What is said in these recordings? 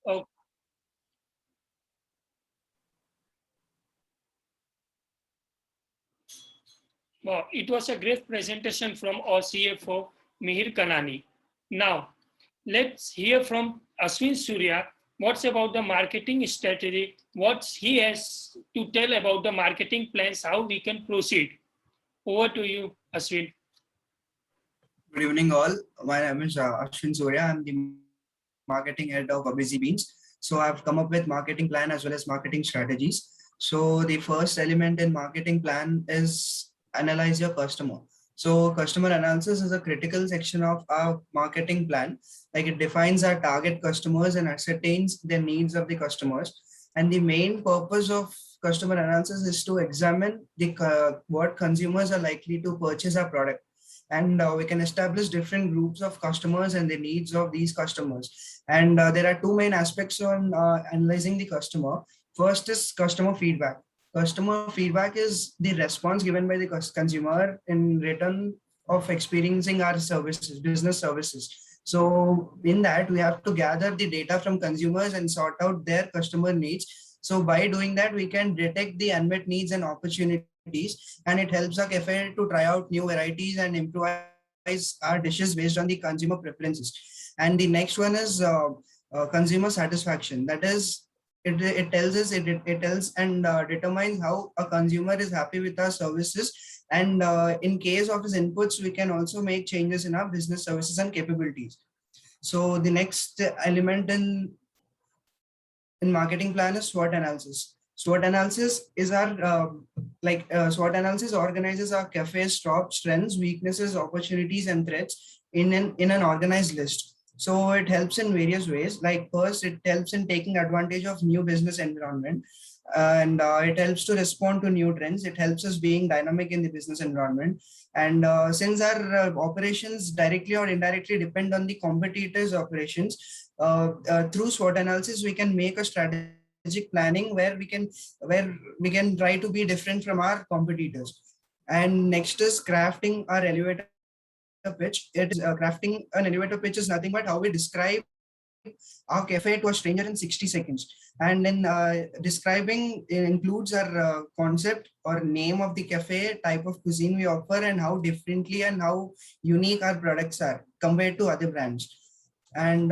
Oh, wow, it was a great presentation from our CFO, Mihir Kanani. Now, let's hear from Ashwin Surya. What's about the marketing strategy? What he has to tell about the marketing plans, how we can proceed. Over to you, Ashwin. Good evening, all. My name is Ashwin Surya. I'm the marketing head of Busy Beans. So I've come up with marketing plan as well as marketing strategies. So the first element in marketing plan is analyze your customer. So customer analysis is a critical section of our marketing plan. Like it defines our target customers and ascertains the needs of the customers. And the main purpose of customer analysis is to examine the what consumers are likely to purchase our product, and we can establish different groups of customers and the needs of these customers. And there are two main aspects on analyzing the customer. First is customer feedback. Customer feedback is the response given by the consumer in return of experiencing our services, business services. So in that, we have to gather the data from consumers and sort out their customer needs. So by doing that, we can detect the unmet needs and opportunities, and it helps our cafe to try out new varieties and improvise our dishes based on the consumer preferences. And the next one is consumer satisfaction. That is, it tells us, it tells and determines how a consumer is happy with our services. And in case of his inputs, we can also make changes in our business services and capabilities. So the next element in marketing plan is SWOT analysis. SWOT analysis is our SWOT analysis organizes our cafe's top strengths, weaknesses, opportunities, and threats in an organized list. So it helps in various ways. Like first, it helps in taking advantage of new business environment, and it helps to respond to new trends. It helps us being dynamic in the business environment. And since our operations directly or indirectly depend on the competitors' operations, through SWOT analysis, we can make a strategic planning where we can try to be different from our competitors. And next is crafting our elevator pitch. It is crafting an elevator pitch is nothing but how we describe our cafe to a stranger in 60 seconds. And then describing includes our concept or name of the cafe, type of cuisine we offer, and how differently and how unique our products are compared to other brands. And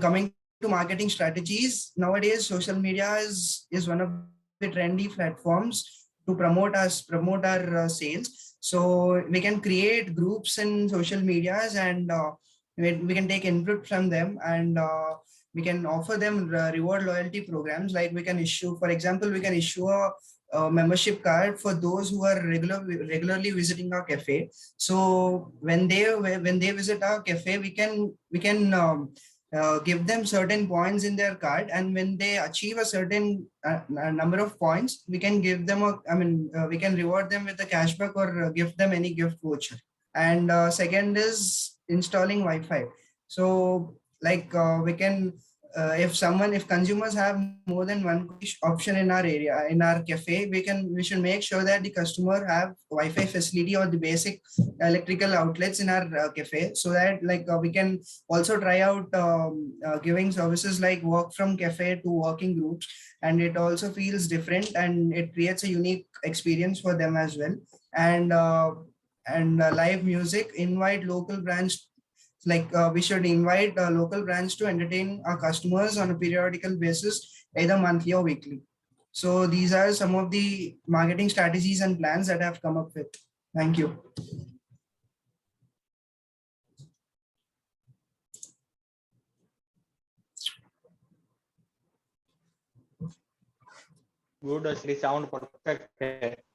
coming to marketing strategies, nowadays social media is one of the trendy platforms to promote our sales. So we can create groups in social medias, and we can take input from them, and we can offer them reward loyalty programs. Like we can issue, for example, we can issue a membership card for those who are regularly visiting our cafe. So when they visit our cafe, we can give them certain points in their card, and when they achieve a certain number of points, we can give them we can reward them with a cashback or give them any gift voucher. And second is installing Wi-Fi. So like we can if consumers have more than one option in our area, in our cafe, we should make sure that the customer have Wi-Fi facility or the basic electrical outlets in our cafe, so that we can also try out giving services like work from cafe to working groups, and it also feels different and it creates a unique experience for them as well. And live music, invite local brands, we should invite local brands to entertain our customers on a periodical basis, either monthly or weekly. So these are some of the marketing strategies and plans that I've come up with. Thank you. Good, Ashri, sound perfect.